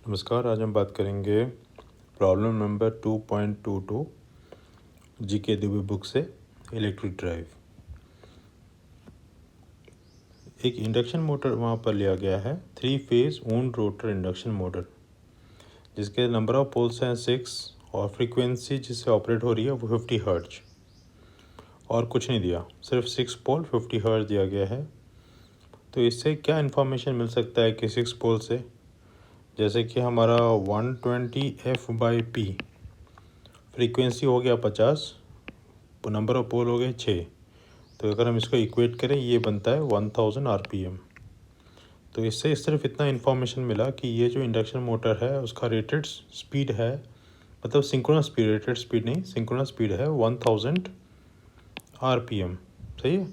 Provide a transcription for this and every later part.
नमस्कार। आज हम बात करेंगे problem number 2.22 GK Dubey book से इलेक्ट्रिक ड्राइव। एक इंडक्शन मोटर वहाँ पर लिया गया है, 3 phase wound rotor induction motor, जिसके नंबर ऑफ पोल्स हैं 6 और फ्रीक्वेंसी जिससे ऑपरेट हो रही है वो 50 हर्ट्ज। और कुछ नहीं दिया, सिर्फ 6 पोल 50 हर्ट्ज दिया गया है। तो इससे क्या इन्फॉर्मेशन मिल सकता है कि 6 पोल से, जैसे कि हमारा 120 F/P, फ्रीक्वेंसी हो गया 50, नंबर ऑफ पोल हो गए 6। तो अगर हम इसको इक्वेट करें ये बनता है 1000 RPM। तो इससे सिर्फ इतना इन्फॉर्मेशन मिला कि ये जो इंडक्शन मोटर है उसका रेटेड स्पीड है, मतलब सिंक्रोनस स्पीड, रेटेड स्पीड नहीं, सिंक्रोनस स्पीड है 1000 RPM। सही है।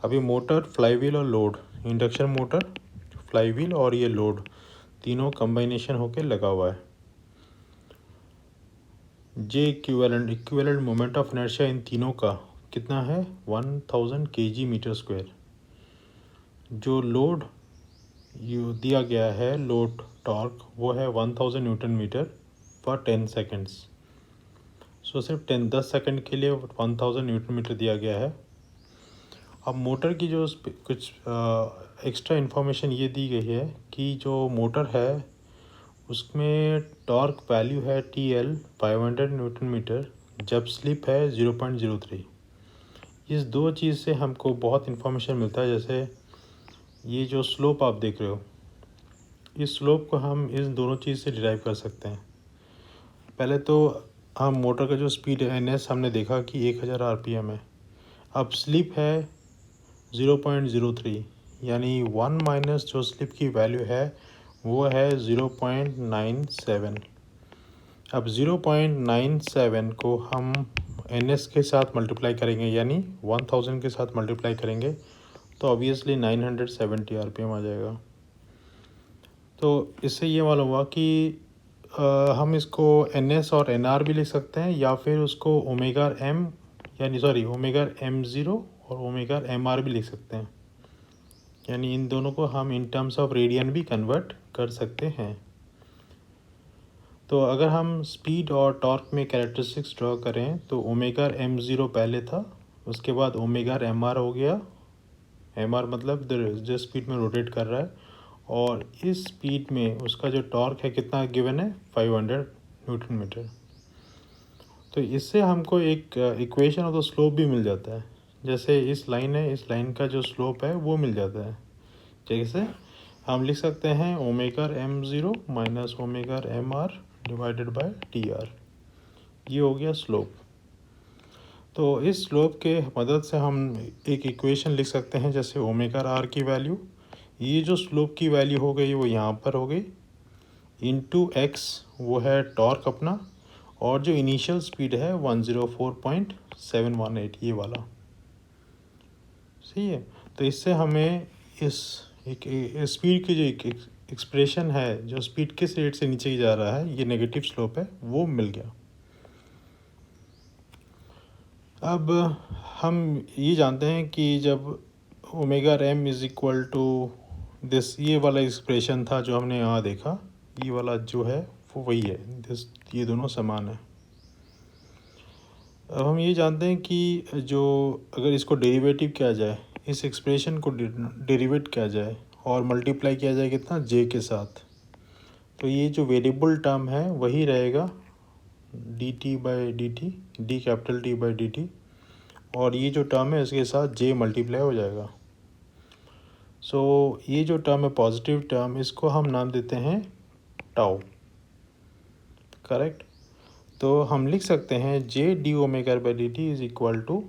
अभी मोटर, फ्लाईव्हील और लोड, इंडक्शन मोटर, फ्लाईव्हील और ये लोड तीनों कम्बाइनेशन होके लगा हुआ है। जे इक्विवेलेंट मोमेंट ऑफ इनर्शिया इन तीनों का कितना है 1000 kg/m²। जो लोड दिया गया है, लोड टॉर्क, वो है 1000 Nm पर 10 सेकेंड्स। सो सिर्फ 10 सेकेंड के लिए 1000 Nm दिया गया है। अब मोटर की जो कुछ एक्स्ट्रा इन्फॉर्मेशन ये दी गई है कि जो मोटर है उसमें टॉर्क वैल्यू है TL 500 Nm जब स्लिप है 0.03। इस दो चीज़ से हमको बहुत इन्फॉर्मेशन मिलता है। जैसे ये जो स्लोप आप देख रहे हो, इस स्लोप को हम इस दोनों चीज़ से डिराइव कर सकते हैं। पहले तो हम मोटर का जो स्पीड है NS हमने देखा कि 1000 RPM है। अब स्लिप है 0.03, यानी 1 माइनस जो स्लिप की वैल्यू है वो है 0.97। अब 0.97 को हम NS के साथ मल्टीप्लाई करेंगे, यानी 1000 के साथ मल्टीप्लाई करेंगे तो ऑब्वियसली 970 RPM आ जाएगा। तो इससे ये मालूम हुआ कि हम इसको NS और NR भी लिख सकते हैं, या फिर उसको ओमेगा M, यानी ओमेगा M0 और ओमेगा MR भी लिख सकते हैं। यानी इन दोनों को हम इन टर्म्स ऑफ रेडियन भी कन्वर्ट कर सकते हैं। तो अगर हम स्पीड और टॉर्क में कैरेक्टरिस्टिक्स ड्रॉ करें तो ओमेगा M0 पहले था, उसके बाद ओमेगा MR हो गया। MR मतलब जिस स्पीड में रोटेट कर रहा है, और इस स्पीड में उसका जो टॉर्क है कितना गिवन है 500 Nm। तो इससे हमको एक इक्वेशन ऑफ द स्लोप भी मिल जाता है। जैसे इस लाइन है, इस लाइन का जो स्लोप है वो मिल जाता है। जैसे हम लिख सकते हैं omega M0 minus omega MR divided by TR। ये हो गया स्लोप। तो इस स्लोप के मदद से हम एक इक्वेशन लिख सकते हैं, जैसे ओमेगा R की वैल्यू, ये जो स्लोप की वैल्यू हो गई वो यहाँ पर हो गई, इंटू X वो है टॉर्क अपना, और जो इनिशियल स्पीड है 104.718 ये वाला। सही है। तो इससे हमें इस स्पीड की जो एक्सप्रेशन है, जो स्पीड किस रेट से नीचे जा रहा है, ये नेगेटिव स्लोप है, वो मिल गया। अब हम ये जानते हैं कि जब omega M is equal to this, ये वाला एक्सप्रेशन था जो हमने यहाँ देखा, ये वाला जो है वो वही है, दिस, ये दोनों समान है। अब हम ये जानते हैं कि जो अगर इसको डेरिवेटिव किया जाए, इस एक्सप्रेशन को डेरिवेट किया जाए और मल्टीप्लाई किया जाए कितना J के साथ, तो ये जो वेरिएबल टर्म है वही रहेगा dt/dt, d कैपिटल T/dt, और ये जो टर्म है इसके साथ J मल्टीप्लाई हो जाएगा। सो ये जो टर्म है पॉजिटिव टर्म, इसको हम नाम देते हैं टाउ। करेक्ट। तो हम लिख सकते हैं J/d⍵/dt is equal to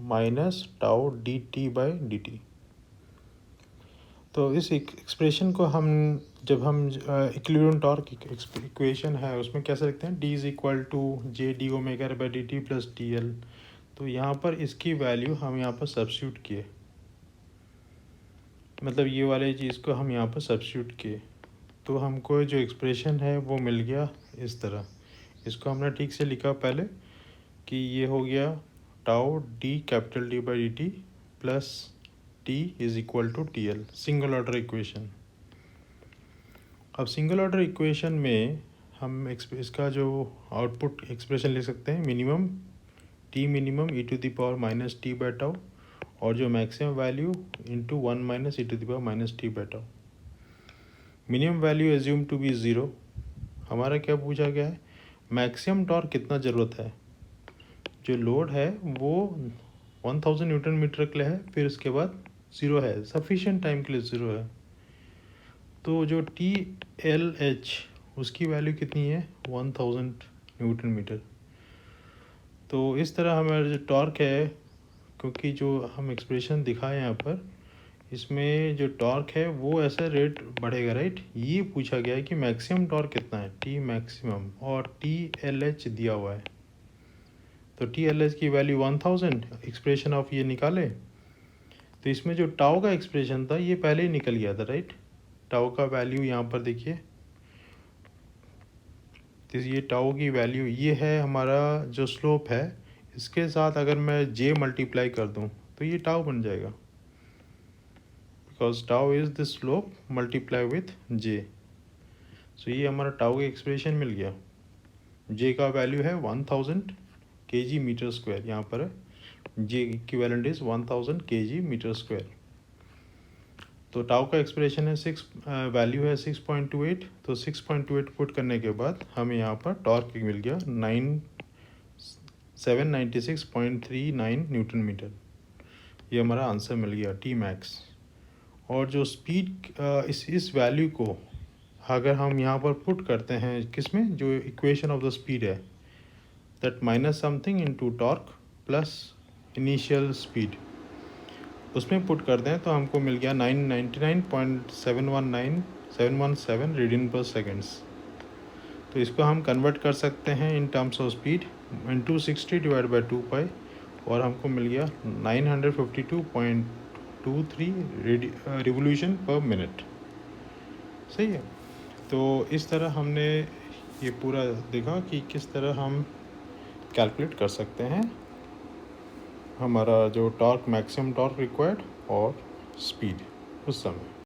minus tau dt/dt। तो इस एक्सप्रेशन को हम जब हम इक्विलिब्रियम टॉर्क इक्वेशन है उसमें कैसे लिखते हैं, d is equal to J/d⍵/dt plus TL। तो यहाँ पर इसकी वैल्यू हम यहाँ पर सब्स्टिट्यूट किए, मतलब ये वाले चीज़ को हम यहाँ पर सब्स्टिट्यूट किए, तो हमको जो एक्सप्रेशन है वो मिल गया इस तरह। इसको हमने ठीक से लिखा पहले कि ये हो गया tau d capital T/dt plus T is equal to TL, single order equation. अब सिंगल ऑर्डर इक्वेशन में हम इसका जो आउटपुट एक्सप्रेशन लिख सकते हैं, minimum T minimum E to the power minus T by tau, और जो maximum value into 1 minus E to the power minus T by tau. Minimum value assume to be 0। हमारा क्या पूछा गया है, मैक्सिमम टॉर्क कितना ज़रूरत है। जो लोड है वो 1000 न्यूटन मीटर के लिए है, फिर उसके बाद 0 है, सफिशिएंट टाइम के लिए 0 है। तो जो टी एल एच उसकी वैल्यू कितनी है, 1000 न्यूटन मीटर। तो इस तरह हमारा जो टॉर्क है, क्योंकि जो हम एक्सप्रेशन दिखाए यहाँ पर, इसमें जो टॉर्क है वो ऐसा रेट बढ़ेगा, राइट। ये पूछा गया है कि मैक्सिमम टॉर्क कितना है, टी मैक्सिमम, और टी एल एच दिया हुआ है। तो टी एल एच की वैल्यू 1000, एक्सप्रेशन ऑफ ये निकाले। तो इसमें जो टाउ का एक्सप्रेशन था ये पहले ही निकल गया था, राइट। टाउ का वैल्यू यहाँ पर देखिए, तो ये टाउ की वैल्यू ये है, हमारा जो स्लोप है इसके साथ अगर मैं जे मल्टीप्लाई कर दूँ तो ये टाउ बन जाएगा, because tau is the slope multiply with J. So ये हमारा टाउ का एक्सप्रेशन मिल गया। जे का वैल्यू है 1000 kg मीटर स्क्वायर, यहाँ पर J equivalent is 1000 kg metre square. तो टाउ का एक्सप्रेशन है वैल्यू है 6.28। तो 6.28 पुट करने के बाद हमें यहाँ पर टॉर्क मिल गया 796.39 न्यूटन मीटर। ये हमारा आंसर मिल गया टी मैक्स। और जो स्पीड इस वैल्यू को अगर हम यहाँ पर पुट करते हैं किसमें, जो इक्वेशन ऑफ द स्पीड है, that minus something into torque plus initial speed, उसमें पुट करते हैं तो हमको मिल गया 999.717 रेडियन पर सेकेंड्स। तो इसको हम कन्वर्ट कर सकते हैं in terms of speed, into 60 divide by 2 पाई, और हमको मिल गया 952.23 रिवोल्यूशन पर मिनट। सही है। तो इस तरह हमने ये पूरा देखा कि किस तरह हम कैलकुलेट कर सकते हैं हमारा जो टॉर्क, मैक्सिमम टॉर्क रिक्वायर्ड और स्पीड उस समय।